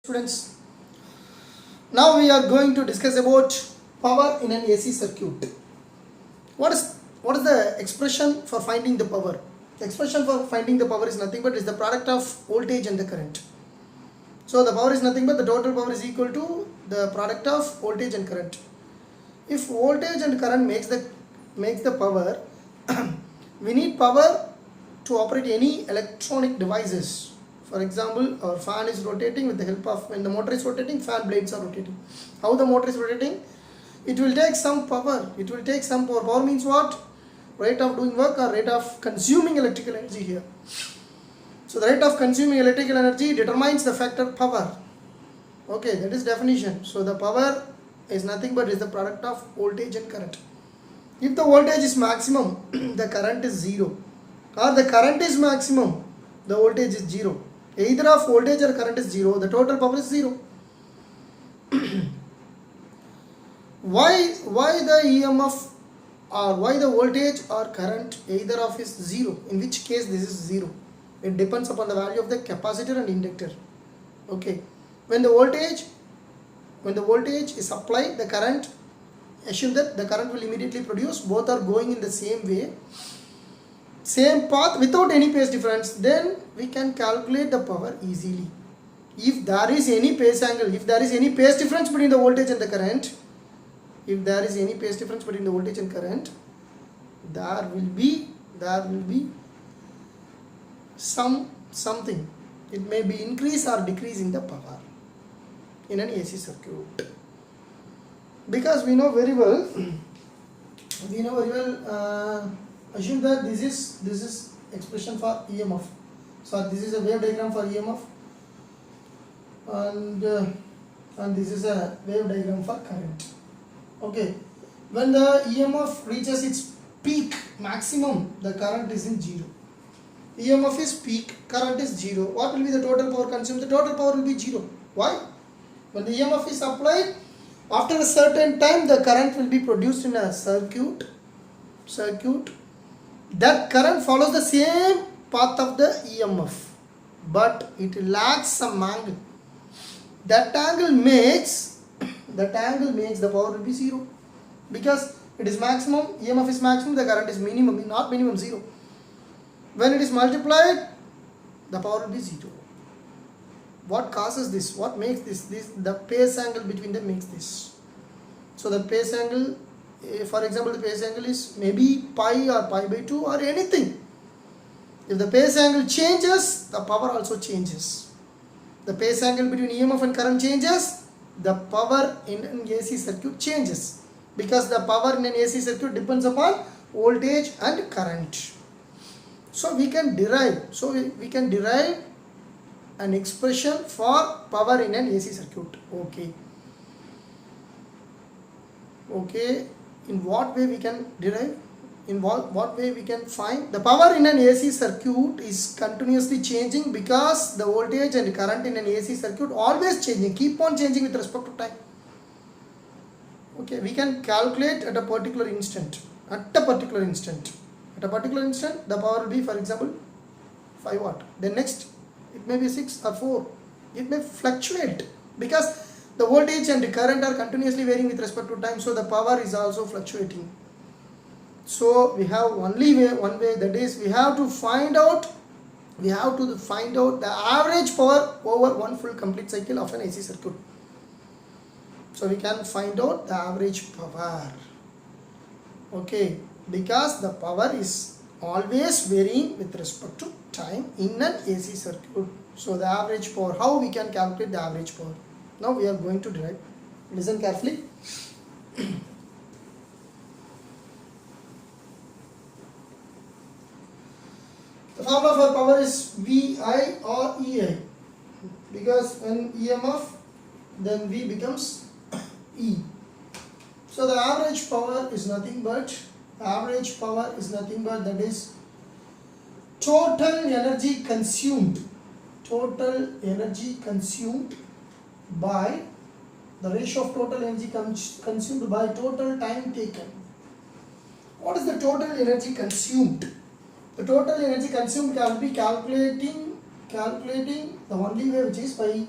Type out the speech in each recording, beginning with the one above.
Students, now we are going to discuss about power in an AC circuit. What is the expression for finding the power? The expression for finding the power is nothing but is the product of voltage and the current. So the power is nothing but the total power is equal to the product of voltage and current. If voltage and current makes the power, we need power to operate any electronic devices. For example, our fan is rotating with the help of, when the motor is rotating, fan blades are rotating. How the motor is rotating? It will take some power. It will take some power. Power means what? Rate of doing work or rate of consuming electrical energy here. So the rate of consuming electrical energy determines the factor power. Okay, that is definition. So the power is nothing but is the product of voltage and current. If the voltage is maximum, the current is zero. Or the current is maximum, the voltage is zero. Either of voltage or current is zero, the total power is zero. Why the EMF or why the voltage or current either of is zero? In which case this is zero? It depends upon the value of the capacitor and inductor. Okay, when the voltage is applied, the current, assume that the current will immediately produce, both are going in the same way, same path without any phase difference, then we can calculate the power easily. If there is any phase angle, if there is any phase difference between the voltage and the current, there will be something. It may be increase or decrease in the power in an AC circuit. Because we know very well, assume that this is expression for EMF. So this is a wave diagram for EMF, and this is a wave diagram for current. Okay, when the EMF reaches its peak maximum, the current is in zero. EMF is peak, current is zero. What will be the total power consumed? The total power will be zero. Why? When the EMF is applied, after a certain time, the current will be produced in a circuit. That current follows the same path of the EMF, but it lacks some angle. That angle makes the power will be zero, because it is maximum, EMF is maximum, the current is minimum, not minimum, zero. When it is multiplied, the power will be zero. What causes this? What makes this? The phase angle between them makes this. So the phase angle, for example, the phase angle is maybe pi or pi by 2 or anything. If the phase angle changes, the power also changes. The phase angle between EMF and current changes, the power in an AC circuit changes, because the power in an AC circuit depends upon voltage and current. So we can derive an expression for power in an AC circuit. Okay, in what way we can derive? In what way we can find? The power in an AC circuit is continuously changing, because the voltage and current in an AC circuit always changing, keep on changing with respect to time. Okay, we can calculate at a particular instant. At a particular instant, the power will be, for example, 5 watt. Then next, it may be 6 or 4. It may fluctuate, because the voltage and the current are continuously varying with respect to time, so the power is also fluctuating. So we have only one way, that is, we have to find out the average power over one full complete cycle of an AC circuit. So we can find out the average power. Okay, because the power is always varying with respect to time in an AC circuit. So the average power, how we can calculate the average power? Now we are going to derive. Listen carefully. The formula for power is VI or EI, because when EMF, then V becomes E. So the average power is nothing but that is total energy consumed by the ratio of total energy consumed by total time taken. What is the total energy consumed? The total energy consumed can be calculating the only way, which is by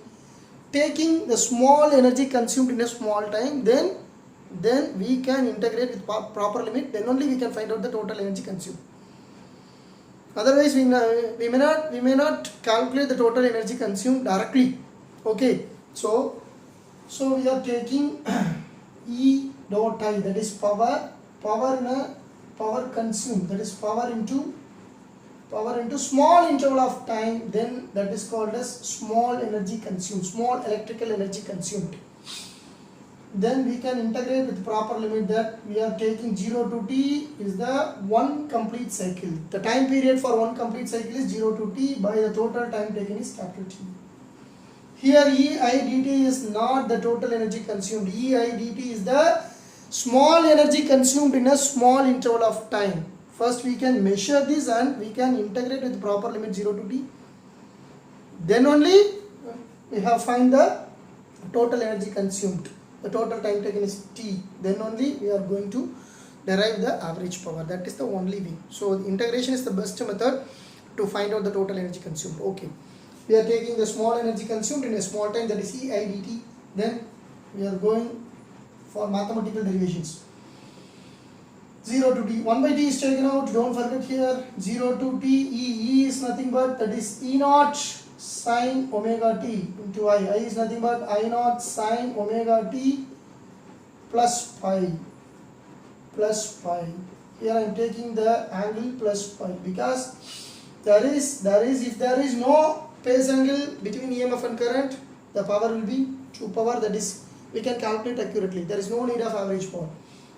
taking the small energy consumed in a small time, then we can integrate with proper limit, then only we can find out the total energy consumed. Otherwise we may not calculate the total energy consumed directly. Okay, so we are taking E dot I, that is power in a power consumed, that is power into small interval of time, then that is called as small energy consumed, small electrical energy consumed. Then we can integrate with proper limit, that we are taking 0 to t is the one complete cycle. The time period for one complete cycle is 0 to t by the total time taken is capital T. Here EI dt is not the total energy consumed. EI dt is the small energy consumed in a small interval of time. First we can measure this and we can integrate with proper limit 0 to t. Then only we have find the total energy consumed. The total time taken is t. Then only we are going to derive the average power. That is the only way. So integration is the best method to find out the total energy consumed. Okay. We are taking the small energy consumed in a small time, that is EI dt. Then we are going for mathematical derivations. 0 to t, 1 by t is taken out, don't forget here. 0 to t, E is nothing but, that is E naught sine omega t into I is nothing but I naught sine omega t plus pi. Here I am taking the angle plus pi, because if there is no phase angle between EMF and current, the power will be true power, that is we can calculate accurately. There is no need of average power.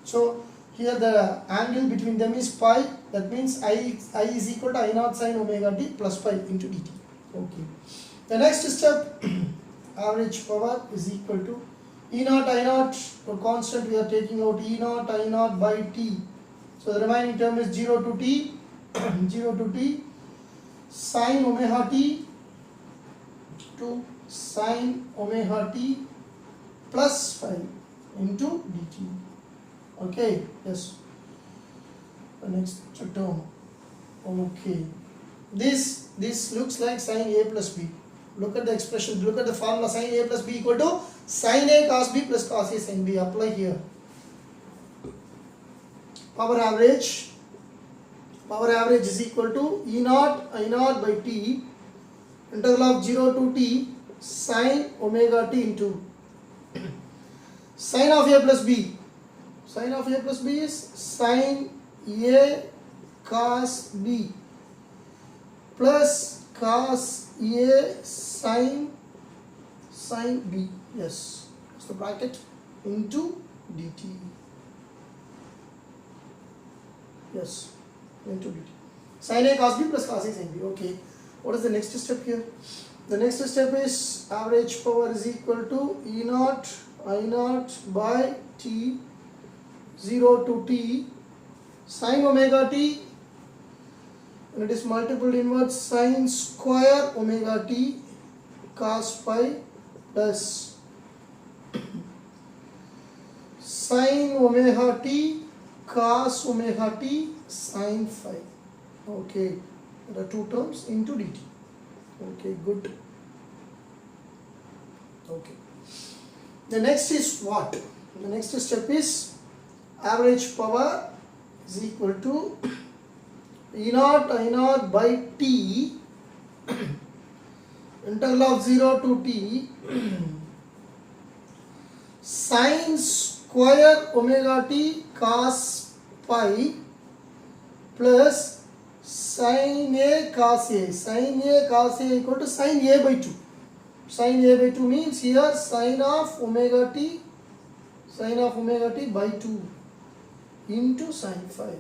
So here the angle between them is pi, that means I is equal to I naught sine omega t plus pi into dt. Okay. The next step, average power is equal to E naught I naught, for constant we are taking out E naught I naught by t. So the remaining term is 0 to t, 0 to t sine omega t to sine omega t plus phi into dt. Okay, yes. The next term. Okay. This looks like sine A plus B. Look at the expression, look at the formula. Sine A plus B equal to sine A cos B plus cos A sin B. Apply here. Power average is equal to E naught I naught by t, integral of 0 to t sine omega t into sine of A plus B. Sine of A plus B is sine A cos B plus cos A sine B. Yes, that's the bracket into dt. Yes, into dt. Sine A cos B plus cos A sin B. Okay. What is the next step here? The next step is average power is equal to E naught I naught by t 0 to t sine omega t, and it is multiple inverse sine square omega t cos pi plus sine omega t cos omega t sine phi. Okay, there are two terms into dt. Okay, good. Okay. The next is what? The next step is average power is equal to E naught I naught by t integral of 0 to t sine square omega t cos pi plus sine A cos A. Sine A cos A equal to sine A by 2. Sine A by 2 means here sine of omega t by 2 into sine phi.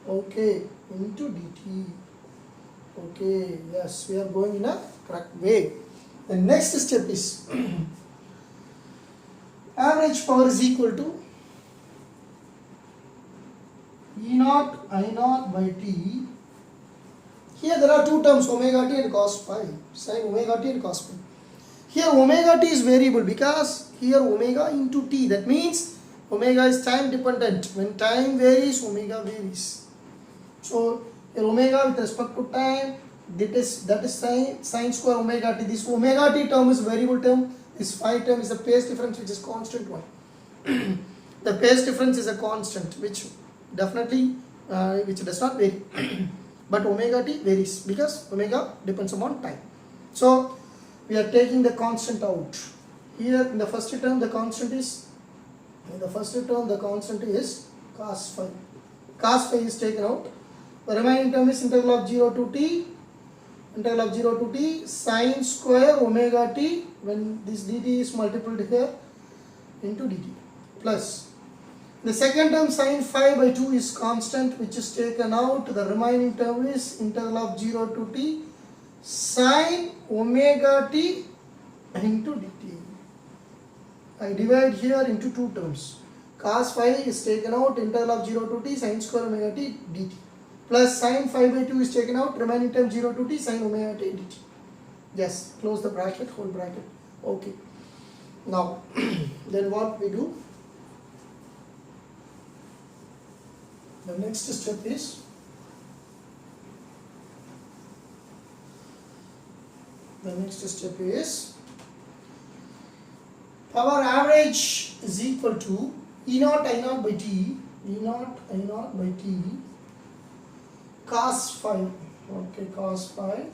Okay, into dt. Okay, yes, we are going in a correct way. The next step is average power is equal to E naught I naught by t. Here there are two terms, omega t and cos phi, sine omega t and cos phi. Here omega t is variable because here omega into t, that means omega is time dependent. When time varies, omega varies. So here omega with respect to time, that is sine square omega t. This omega t term is variable term, This phi term is the phase difference, which is constant one. The phase difference is a constant, which definitely which does not vary. But omega t varies because omega depends upon time. So we are taking the constant out. Here in the first term the constant is cos phi. Cos phi is taken out. The remaining term is integral of 0 to t sin square omega t, when this dt is multiplied here, into dt, plus the second term sin phi by 2 is constant, which is taken out. The remaining term is integral of 0 to t sin omega t into dt. I divide here into two terms. Cos phi is taken out, integral of 0 to t sin square omega t dt, plus sin phi by 2 is taken out, remaining term 0 to t sin omega t dt. Yes, close the bracket, whole bracket. Okay. Now, then what we do? The next step is power average is equal to E naught I naught by t cos phi. Okay, cos phi.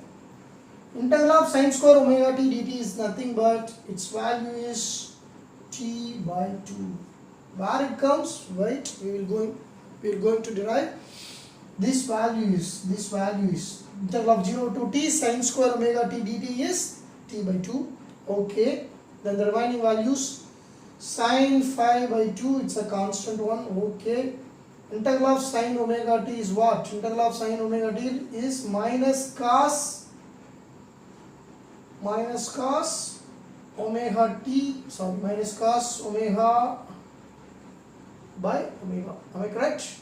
Integral of sin square omega t dt is nothing but its value is t by 2. Where it comes? Wait, we are going to derive. This value is integral of 0 to t sin square omega t dt is t by 2. Okay, then the remaining values, sin phi by 2, it's a constant one. Okay, integral of sin omega t is what? Integral of sin omega t is minus cos omega t, minus cos omega by omega. Am I correct?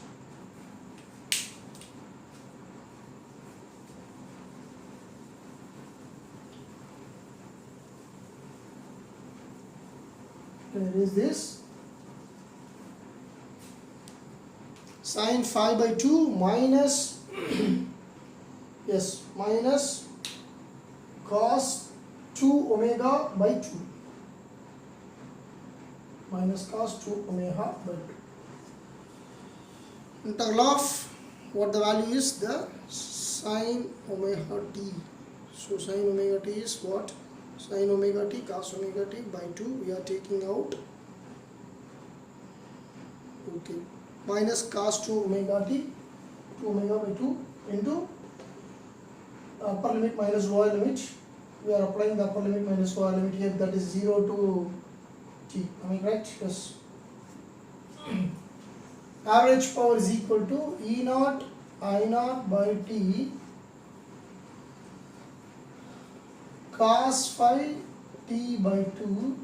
There is this sin phi by 2 minus yes, minus cos 2 omega by 2, minus cos 2 omega by 2. Integral of what the value is, the sin omega t. So sin omega t is what? Sin omega t cos omega t by 2 we are taking out. Okay, minus cos 2 omega t, 2 omega by 2 into upper limit minus lower limit. We are applying the upper limit minus lower limit here, that is 0 to t. Am I correct? Yes. Average power is equal to E naught I naught by t cos phi t by 2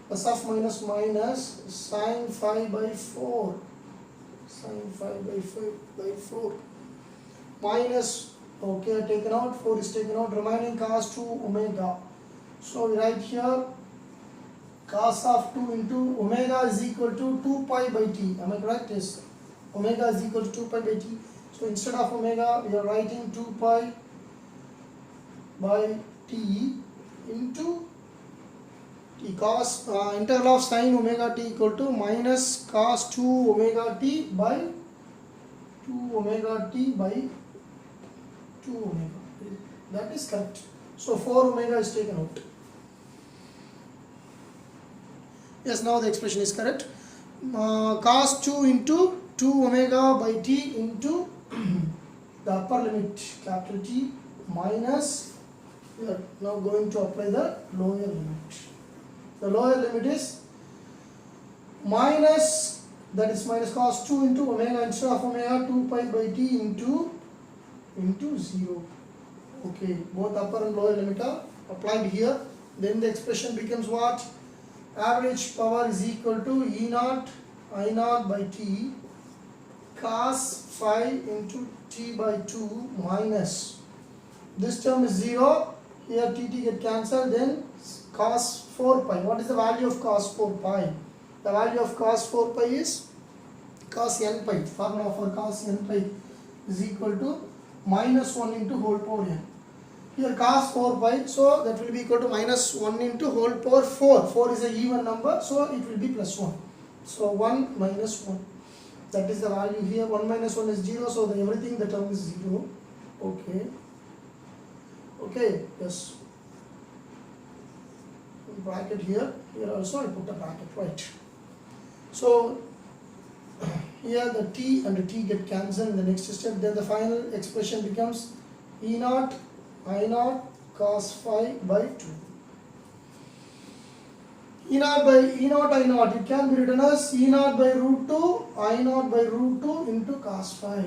plus of minus minus sin phi by 4 minus, okay, taken out, 4 is taken out, remaining cos 2 omega. So we write here cos of 2 into omega is equal to 2 pi by t. Am I correct? Yes. Omega is equal to 2 pi by t. So instead of omega we are writing 2 pi by t into t cos integral of sin omega t equal to minus cos 2 omega t by 2 omega t by 2 omega. That is correct. So 4 omega is taken out. Yes, now the expression is correct. Cos 2 into 2 omega by t into the upper limit capital T minus, we are now going to apply the lower limit. The lower limit is minus, that is minus cos 2 into omega, instead of omega 2 pi by t into 0. Okay, both upper and lower limit are applied here. Then the expression becomes what? Average power is equal to E naught I naught by t cos phi into t by 2 minus, this term is 0, here tt get cancelled, then cos 4 pi. What is the value of cos 4 pi? The value of cos 4 pi is cos n pi. Formula for cos n pi is equal to minus 1 into whole power n. here cos 4 pi, so that will be equal to minus 1 into whole power 4. 4 is a even number, so it will be plus 1. So 1 minus 1. That is the value here. 1 minus 1 is 0, so everything the term is 0. Okay. Okay, yes. Bracket here. Here also I put a bracket, right. So here the t and the t get cancelled in the next step. Then the final expression becomes E naught I naught cos phi by 2. E naught I naught, it can be written as E naught by root 2 I naught by root 2 into cos phi.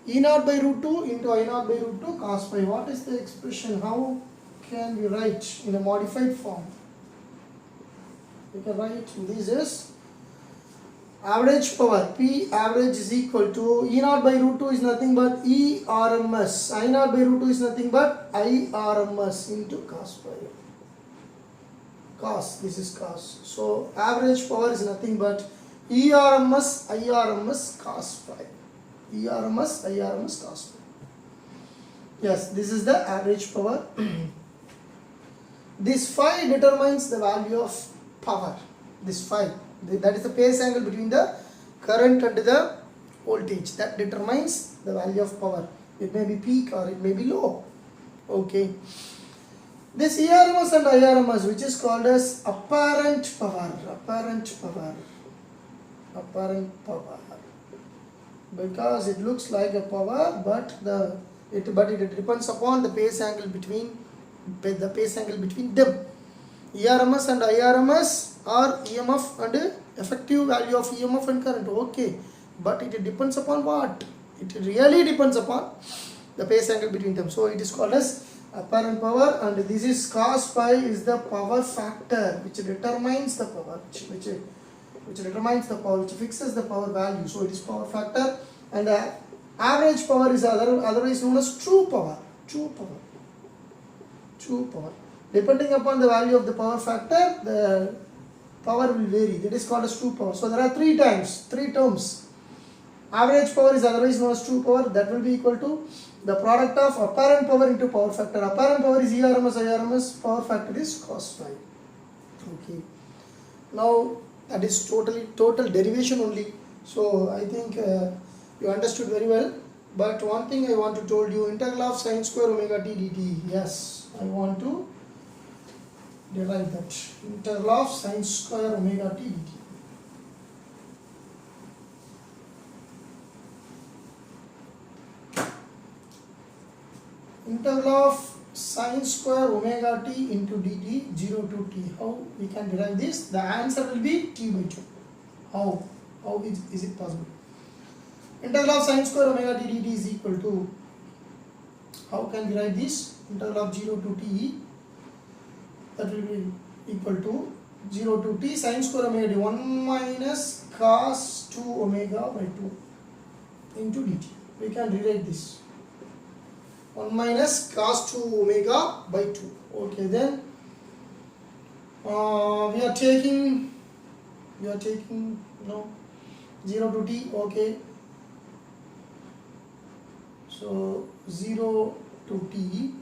E naught by root 2 into I naught by root 2 cos phi. What is the expression? How can we write in a modified form? We can write this is average power. P average is equal to E naught by root 2 is nothing but E RMS. I naught by root 2 is nothing but I RMS into cos phi. Cos, this is cos. So average power is nothing but E RMS I RMS cos phi. E RMS I RMS cos phi. Yes, this is the average power. This phi determines the value of power. This phi, that is the phase angle between the current and the voltage, that determines the value of power. It may be peak or it may be low. Okay. This ERMS and IRMS, which is called as apparent power, because it looks like a power, but it depends upon the phase angle between them. ERMS and IRMS are EMF and effective value of EMF and current. Okay, but it depends upon what? It really depends upon the phase angle between them. So it is called as apparent power, and this is cos phi is the power factor which determines the power, which fixes the power value. So it is power factor, and average power is otherwise known as true power. Depending upon the value of the power factor, the power will vary. That is called as true power. So there are three terms. Average power is otherwise known as true power. That will be equal to the product of apparent power into power factor. Apparent power is ERMS, IRMS. Power factor is cos phi. Okay. Now that is total derivation only. So I think you understood very well. But one thing I want to told you, integral of sin square omega t dt. Yes, I want to derive that. Integral of sin square omega t dt. Integral of sin square omega t into dt 0 to t. How we can derive this? The answer will be t by 2. How is it possible? Integral of sin square omega t dt is equal to, how can we write this? Integral of 0 to t, that will be equal to 0 to t sin square omega t 1 minus cos 2 omega by 2 into dt. We can rewrite this. 1 minus cos 2 omega by 2. Okay, then we are taking 0 to t. Okay, so 0 to t,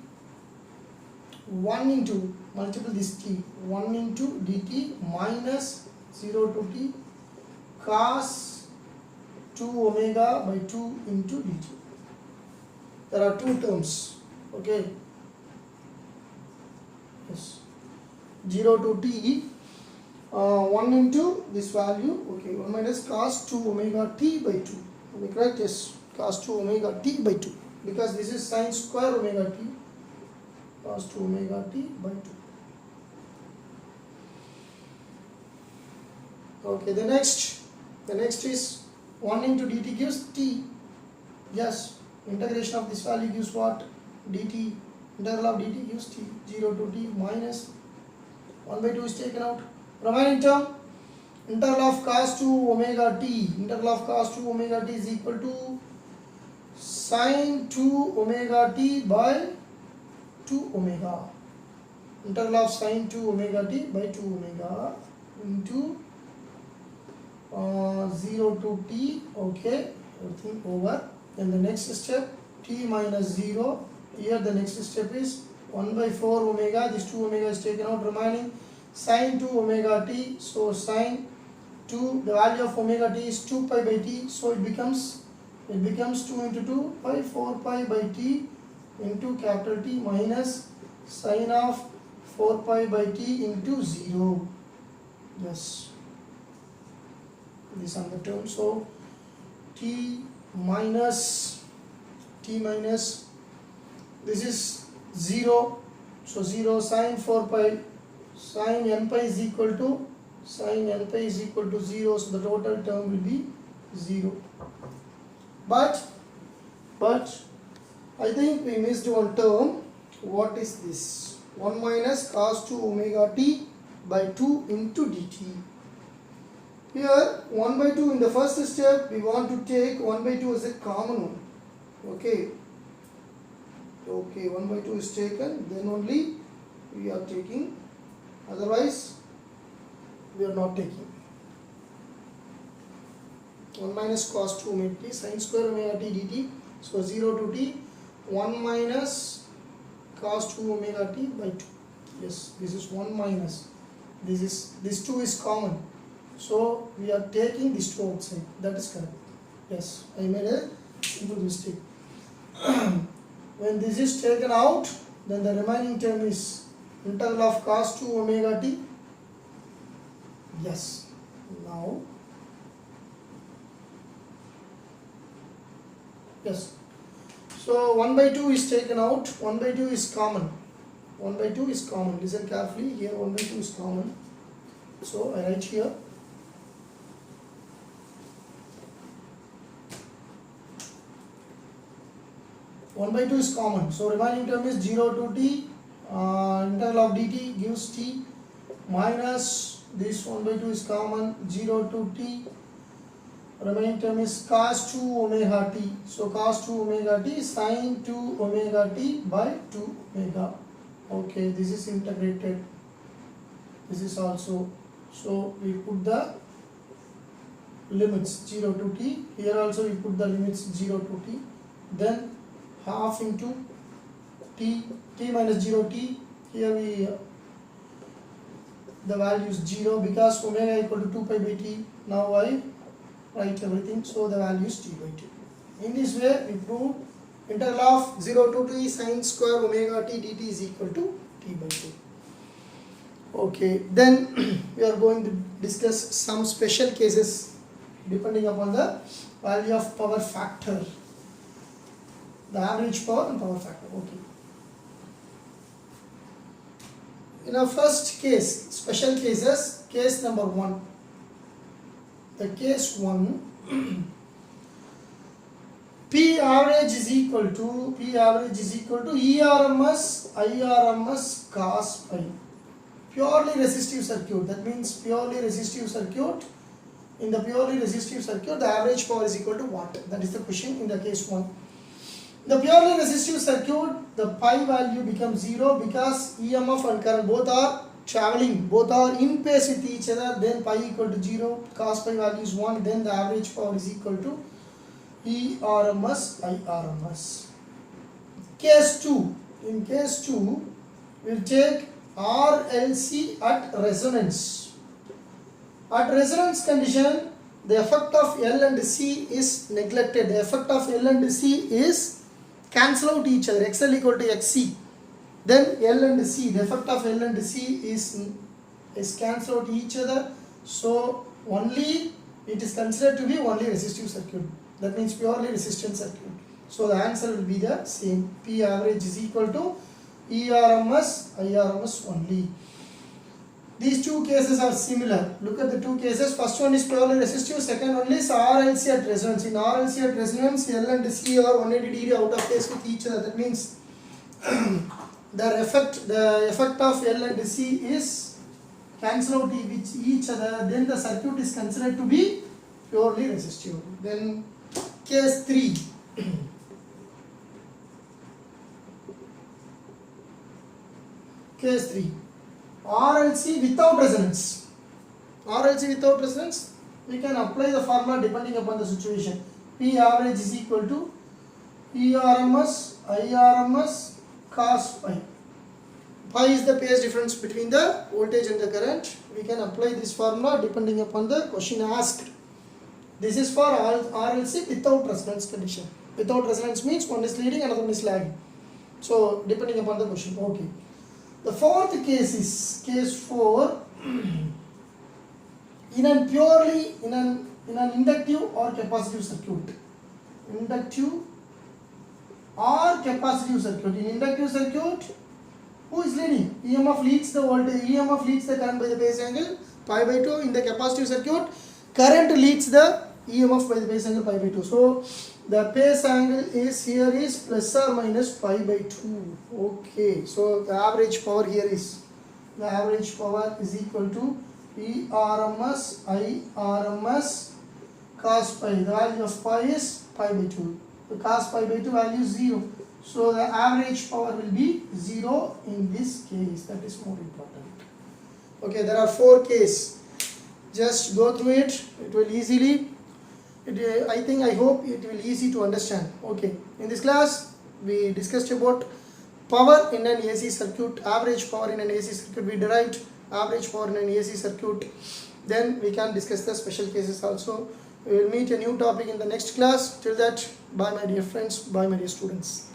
1 into, multiple this t, 1 into dt minus 0 to t cos 2 omega by 2 into dt. There are two terms. Okay, yes, 0 to t, 1 into this value. Okay, 1 minus cos 2 omega t by 2. Am I correct? Yes, cos 2 omega t by 2, because this is sin square omega t, cos 2 omega t by 2. Okay, the next is 1 into dt gives t. Yes, integration of this value gives what? Dt. Integral of dt gives t. 0 to t minus 1 by 2 is taken out. Remaining term, integral of cos 2 omega t. Integral of cos 2 omega t is equal to sin 2 omega t by 2 omega. Integral of sin 2 omega t by 2 omega into 0 to t. Okay, everything over. Then the next step, t minus 0 here the next step is 1 by 4 omega, this 2 omega is taken out, remaining sine 2 omega t. So sine 2, the value of omega t is 2 pi by t, so it becomes 2 into 2 pi 4 pi by t into capital T minus sine of 4 pi by t into 0. Yes, this on the term. So t minus this is 0, so 0 sine 4 pi, sine n pi is equal to 0, so the total term will be 0. But I think we missed one term. What is this? 1 minus cos 2 omega t by 2 into dt. Here 1 by 2 in the first step, we want to take 1 by 2 as a common one. Okay, 1 by 2 is taken, then only we are taking, otherwise we are not taking. 1 minus cos 2 omega t sin square omega t dt. So 0 to t, 1 minus cos 2 omega t by 2. Yes, this is 1 minus. This 2 is common. So we are taking this 2 outside. That is correct. Yes, I made a simple mistake. When this is taken out, then the remaining term is integral of cos 2 omega t. Yes, now. Yes, so 1 by 2 is taken out, 1 by 2 is common, 1 by 2 is common, listen carefully, here 1 by 2 is common, so I write here, one by 2 is common, so remaining term is 0 to t, integral of dt gives t, minus this 1 by 2 is common, 0 to t, remaining term is cos 2 omega t. So cos 2 omega t sin 2 omega t by 2 omega. Okay, this is integrated. This is also. So we put the limits 0 to t. Here also we put the limits 0 to t. Then half into t minus 0 t. Here we the value is 0 because omega equal to 2 pi by t. Now I write everything, so the value is t by 2. In this way, we prove integral of 0 to t sin square omega t dt is equal to t by 2. Okay, then we are going to discuss some special cases depending upon the value of power factor, the average power and power factor. Okay. In our first case, special cases, case number 1. The case 1, P average is equal to ERMS IRMS cos pi. Purely resistive circuit, that means purely resistive circuit. In the purely resistive circuit, the average power is equal to what? That is the question in the case 1. The purely resistive circuit, the pi value becomes 0 because EMF and current both are traveling, both are in phase with each other, then pi equal to 0, cos pi value is 1, then the average power is equal to ERMS IRMS. Case 2, in case 2, we will take RLC at resonance. At resonance condition, the effect of L and C is neglected. The effect of L and C is cancel out each other, XL equal to XC. Then L and C, the effect of L and C is cancel out each other. So only it is considered to be only resistive circuit. That means purely resistant circuit. So the answer will be the same. P average is equal to ERMS IRMS only. These two cases are similar. Look at the two cases. First one is purely resistive. Second one is RLC at resonance. In RLC at resonance, L and C are 180 degree out of phase with each other. That means the effect of L and C is cancel out with each other. Then the circuit is considered to be purely resistive. Then case 3. Case 3. RLC without resonance. RLC without resonance, we can apply the formula depending upon the situation. P average is equal to ERMS IRMS cos pi. Pi is the phase difference between the voltage and the current. We can apply this formula depending upon the question asked. This is for RLC without resonance condition. Without resonance means one is leading, another one is lagging. So depending upon the question. Okay. The fourth case is case 4. In an inductive or capacitive circuit. Inductive or capacitive circuit. In inductive circuit, who is leading? EMF leads the voltage. EMF leads the current by the phase angle pi by 2. In the capacitive circuit, current leads the EMF by the phase angle pi by 2. So the phase angle is here is plus or minus pi by 2. Okay. So the average power here is equal to E RMS I RMS cos pi. The value of pi is pi by 2. The cos pi by 2 value is 0. So the average power will be 0 in this case. That is more important. Okay, there are 4 cases. Just go through it. It will easily. I hope it will easy to understand. Okay. In this class, we discussed about power in an AC circuit, average power in an AC circuit. We derived average power in an AC circuit. Then we can discuss the special cases also. We will meet a new topic in the next class. Till that, bye my dear friends, bye my dear students.